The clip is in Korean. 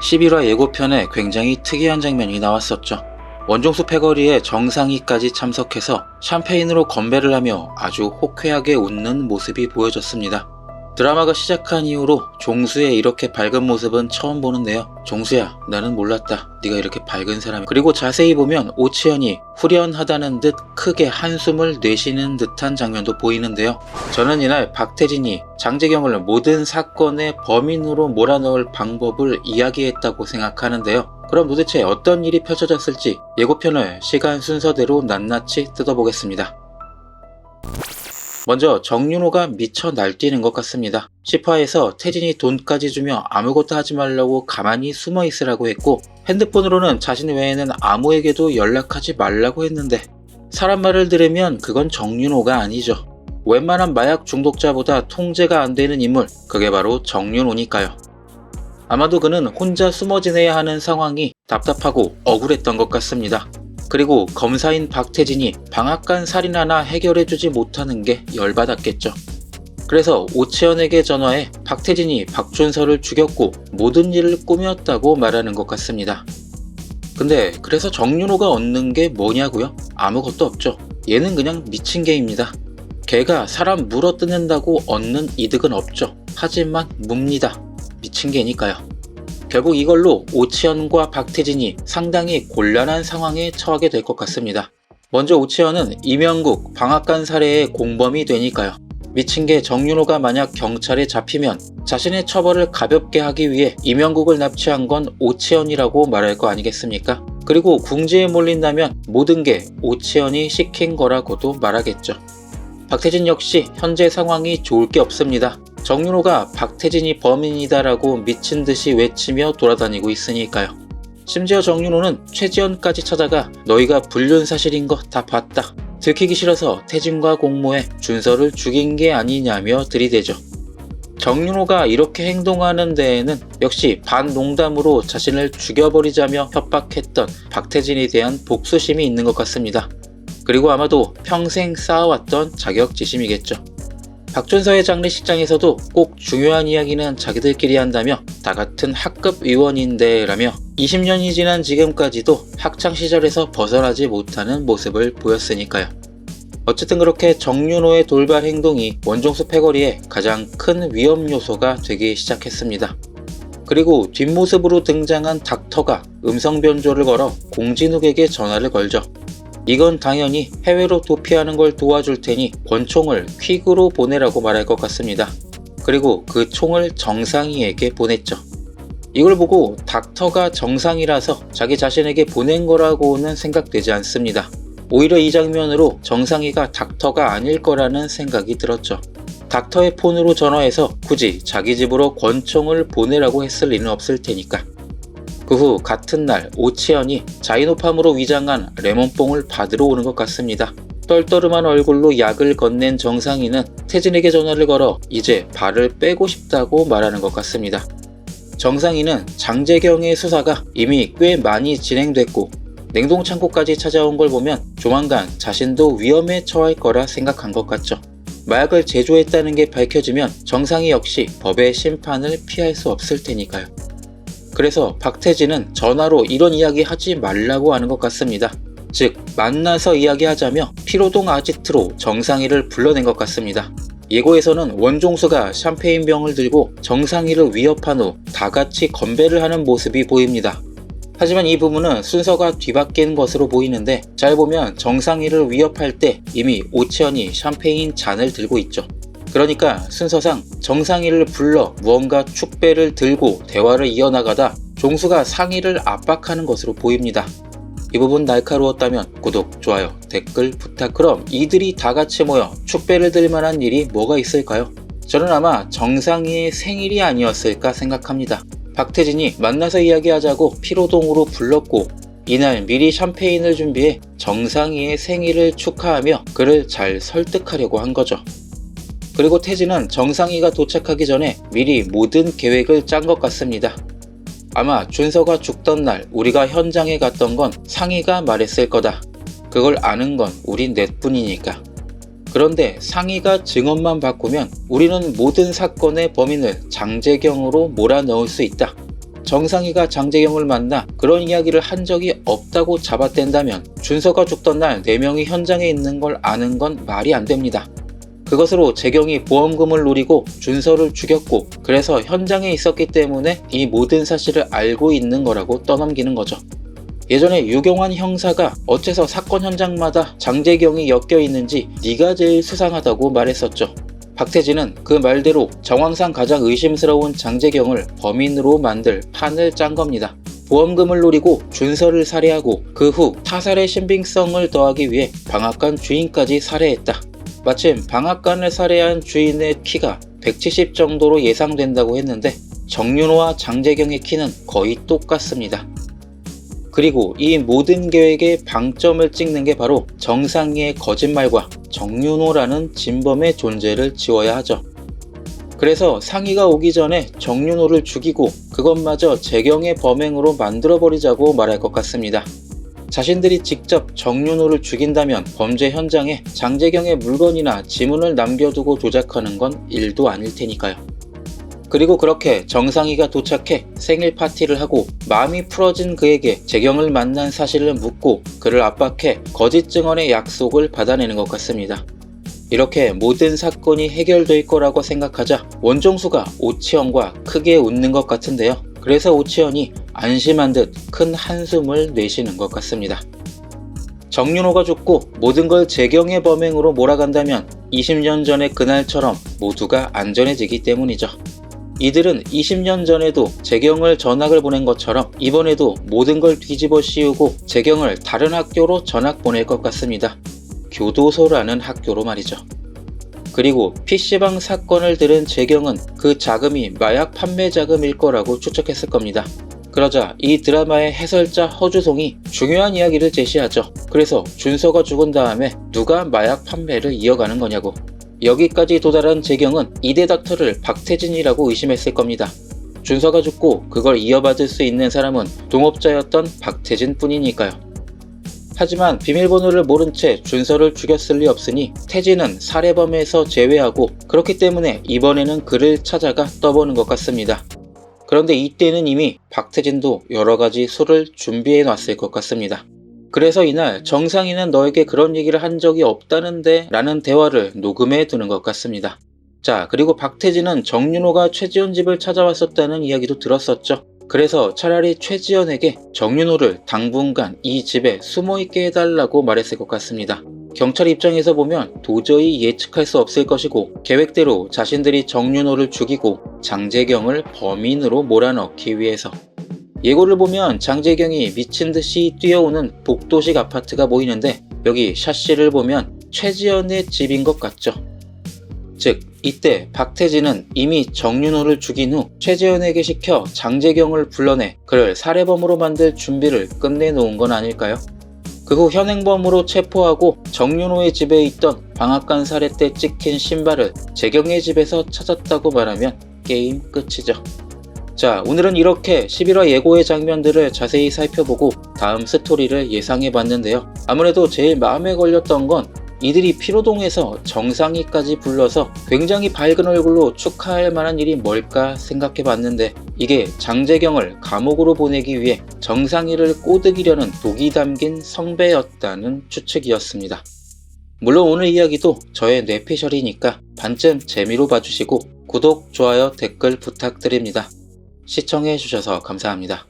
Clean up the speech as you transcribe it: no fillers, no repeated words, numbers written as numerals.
11화 예고편에 굉장히 특이한 장면이 나왔었죠. 원종수 패거리에 정상이까지 참석해서 샴페인으로 건배를 하며 아주 호쾌하게 웃는 모습이 보여졌습니다. 드라마가 시작한 이후로 종수의 이렇게 밝은 모습은 처음 보는데요. 종수야, 나는 몰랐다. 네가 이렇게 밝은 사람이. 그리고 자세히 보면 오치현이 후련하다는 듯 크게 한숨을 내쉬는 듯한 장면도 보이는데요. 저는 이날 박태진이 장재경을 모든 사건의 범인으로 몰아넣을 방법을 이야기했다고 생각하는데요. 그럼 도대체 어떤 일이 펼쳐졌을지 예고편을 시간 순서대로 낱낱이 뜯어보겠습니다. 먼저 정윤호가 미쳐 날뛰는 것 같습니다. 10화에서 태진이 돈까지 주며 아무것도 하지 말라고 가만히 숨어 있으라고 했고, 핸드폰으로는 자신 외에는 아무에게도 연락하지 말라고 했는데, 사람 말을 들으면 그건 정윤호가 아니죠. 웬만한 마약 중독자보다 통제가 안 되는 인물, 그게 바로 정윤호니까요. 아마도 그는 혼자 숨어 지내야 하는 상황이 답답하고 억울했던 것 같습니다. 그리고 검사인 박태진이 방앗간 살인 하나 해결해주지 못하는 게 열받았겠죠. 그래서 오치현에게 전화해 박태진이 박준서를 죽였고 모든 일을 꾸몄다고 말하는 것 같습니다. 근데 그래서 정윤호가 얻는 게 뭐냐고요? 아무것도 없죠. 얘는 그냥 미친 개입니다. 걔가 사람 물어뜯는다고 얻는 이득은 없죠. 하지만 뭅니다. 미친 개니까요. 결국 이걸로 오치현과 박태진이 상당히 곤란한 상황에 처하게 될 것 같습니다. 먼저 오치현은 이명국 방앗간 살해의 공범이 되니까요. 미친 개 정윤호가 만약 경찰에 잡히면 자신의 처벌을 가볍게 하기 위해 이명국을 납치한 건 오치현이라고 말할 거 아니겠습니까? 그리고 궁지에 몰린다면 모든 게 오치현이 시킨 거라고도 말하겠죠. 박태진 역시 현재 상황이 좋을 게 없습니다. 정윤호가 박태진이 범인이다라고 미친듯이 외치며 돌아다니고 있으니까요. 심지어 정윤호는 최지연까지 찾아가 너희가 불륜 사실인 거 다 봤다. 들키기 싫어서 태진과 공모해 준서를 죽인 게 아니냐며 들이대죠. 정윤호가 이렇게 행동하는 데에는 역시 반농담으로 자신을 죽여버리자며 협박했던 박태진에 대한 복수심이 있는 것 같습니다. 그리고 아마도 평생 쌓아왔던 자격지심이겠죠. 박준서의 장례식장에서도 꼭 중요한 이야기는 자기들끼리 한다며 다 같은 학급 의원인데 라며 20년이 지난 지금까지도 학창시절에서 벗어나지 못하는 모습을 보였으니까요. 어쨌든 그렇게 정윤호의 돌발 행동이 원종수 패거리에 가장 큰 위험 요소가 되기 시작했습니다. 그리고 뒷모습으로 등장한 닥터가 음성 변조를 걸어 공진욱에게 전화를 걸죠. 이건 당연히 해외로 도피하는 걸 도와줄 테니 권총을 퀵으로 보내라고 말할 것 같습니다. 그리고 그 총을 정상이에게 보냈죠. 이걸 보고 닥터가 정상이라서 자기 자신에게 보낸 거라고는 생각되지 않습니다. 오히려 이 장면으로 정상이가 닥터가 아닐 거라는 생각이 들었죠. 닥터의 폰으로 전화해서 굳이 자기 집으로 권총을 보내라고 했을 리는 없을 테니까. 그 후 같은 날 오치현이 자이노팜으로 위장한 레몬뽕을 받으러 오는 것 같습니다. 떨떠름한 얼굴로 약을 건넨 정상이는 태진에게 전화를 걸어 이제 발을 빼고 싶다고 말하는 것 같습니다. 정상이는 장재경의 수사가 이미 꽤 많이 진행됐고 냉동창고까지 찾아온 걸 보면 조만간 자신도 위험에 처할 거라 생각한 것 같죠. 마약을 제조했다는 게 밝혀지면 정상이 역시 법의 심판을 피할 수 없을 테니까요. 그래서 박태진은 전화로 이런 이야기 하지 말라고 하는 것 같습니다. 즉 만나서 이야기하자며 피로동 아지트로 정상이를 불러낸 것 같습니다. 예고에서는 원종수가 샴페인병을 들고 정상이를 위협한 후 다같이 건배를 하는 모습이 보입니다. 하지만 이 부분은 순서가 뒤바뀐 것으로 보이는데 잘 보면 정상이를 위협할 때 이미 오치현이 샴페인 잔을 들고 있죠. 그러니까 순서상 정상이를 불러 무언가 축배를 들고 대화를 이어나가다 종수가 상이를 압박하는 것으로 보입니다. 이 부분 날카로웠다면 구독, 좋아요, 댓글 부탁. 그럼 이들이 다 같이 모여 축배를 들 만한 일이 뭐가 있을까요? 저는 아마 정상이의 생일이 아니었을까 생각합니다. 박태진이 만나서 이야기하자고 피로동으로 불렀고 이날 미리 샴페인을 준비해 정상이의 생일을 축하하며 그를 잘 설득하려고 한 거죠. 그리고 태진은 정상이가 도착하기 전에 미리 모든 계획을 짠 것 같습니다. 아마 준서가 죽던 날 우리가 현장에 갔던 건 상이가 말했을 거다. 그걸 아는 건 우린 넷뿐이니까. 그런데 상이가 증언만 바꾸면 우리는 모든 사건의 범인을 장재경으로 몰아넣을 수 있다. 정상이가 장재경을 만나 그런 이야기를 한 적이 없다고 잡아댄다면 준서가 죽던 날 4명이 현장에 있는 걸 아는 건 말이 안 됩니다. 그것으로 재경이 보험금을 노리고 준서를 죽였고 그래서 현장에 있었기 때문에 이 모든 사실을 알고 있는 거라고 떠넘기는 거죠. 예전에 유경환 형사가 어째서 사건 현장마다 장재경이 엮여 있는지 네가 제일 수상하다고 말했었죠. 박태진은 그 말대로 정황상 가장 의심스러운 장재경을 범인으로 만들 판을 짠 겁니다. 보험금을 노리고 준서를 살해하고 그 후 타살의 신빙성을 더하기 위해 방앗간 주인까지 살해했다. 마침 방앗간을 살해한 주인의 키가 170 정도로 예상된다고 했는데 정윤호와 장재경의 키는 거의 똑같습니다. 그리고 이 모든 계획의 방점을 찍는 게 바로 정상이의 거짓말과 정윤호라는 진범의 존재를 지워야 하죠. 그래서 상희가 오기 전에 정윤호를 죽이고 그것마저 재경의 범행으로 만들어버리자고 말할 것 같습니다. 자신들이 직접 정윤호를 죽인다면 범죄 현장에 장재경의 물건이나 지문을 남겨두고 조작하는 건 일도 아닐 테니까요. 그리고 그렇게 정상이가 도착해 생일 파티를 하고 마음이 풀어진 그에게 재경을 만난 사실을 묻고 그를 압박해 거짓 증언의 약속을 받아내는 것 같습니다. 이렇게 모든 사건이 해결될 거라고 생각하자 원종수가 오치현과 크게 웃는 것 같은데요. 그래서 오치현이 안심한 듯 큰 한숨을 내쉬는 것 같습니다. 정윤호가 죽고 모든 걸 재경의 범행으로 몰아간다면 20년 전의 그날처럼 모두가 안전해지기 때문이죠. 이들은 20년 전에도 재경을 전학을 보낸 것처럼 이번에도 모든 걸 뒤집어 씌우고 재경을 다른 학교로 전학 보낼 것 같습니다. 교도소라는 학교로 말이죠. 그리고 PC방 사건을 들은 재경은 그 자금이 마약 판매 자금일 거라고 추측했을 겁니다. 그러자 이 드라마의 해설자 허주송이 중요한 이야기를 제시하죠. 그래서 준서가 죽은 다음에 누가 마약 판매를 이어가는 거냐고. 여기까지 도달한 재경은 이대 닥터를 박태진이라고 의심했을 겁니다. 준서가 죽고 그걸 이어받을 수 있는 사람은 동업자였던 박태진 뿐이니까요. 하지만 비밀번호를 모른 채 준서를 죽였을 리 없으니 태진은 살해범에서 제외하고 그렇기 때문에 이번에는 그를 찾아가 떠보는 것 같습니다. 그런데 이때는 이미 박태진도 여러가지 수를 준비해 놨을 것 같습니다. 그래서 이날 정상이는 너에게 그런 얘기를 한 적이 없다는데 라는 대화를 녹음해 두는 것 같습니다. 자, 그리고 박태진은 정윤호가 최지연 집을 찾아왔었다는 이야기도 들었었죠. 그래서 차라리 최지연에게 정윤호를 당분간 이 집에 숨어있게 해달라고 말했을 것 같습니다. 경찰 입장에서 보면 도저히 예측할 수 없을 것이고 계획대로 자신들이 정윤호를 죽이고 장재경을 범인으로 몰아넣기 위해서. 예고를 보면 장재경이 미친듯이 뛰어오는 복도식 아파트가 보이는데 여기 샷시를 보면 최지연의 집인 것 같죠. 즉 이때 박태진은 이미 정윤호를 죽인 후 최지연에게 시켜 장재경을 불러내 그를 살해범으로 만들 준비를 끝내놓은 건 아닐까요? 그 후 현행범으로 체포하고 정윤호의 집에 있던 방앗간 살해 때 찍힌 신발을 재경의 집에서 찾았다고 말하면 게임 끝이죠. 자, 오늘은 이렇게 11화 예고의 장면들을 자세히 살펴보고 다음 스토리를 예상해봤는데요. 아무래도 제일 마음에 걸렸던 건 이들이 피로동에서 정상이까지 불러서 굉장히 밝은 얼굴로 축하할 만한 일이 뭘까 생각해봤는데 이게 장재경을 감옥으로 보내기 위해 정상이를 꼬드기려는 독이 담긴 성배였다는 추측이었습니다. 물론 오늘 이야기도 저의 뇌피셜이니까 반쯤 재미로 봐주시고 구독, 좋아요, 댓글 부탁드립니다. 시청해주셔서 감사합니다.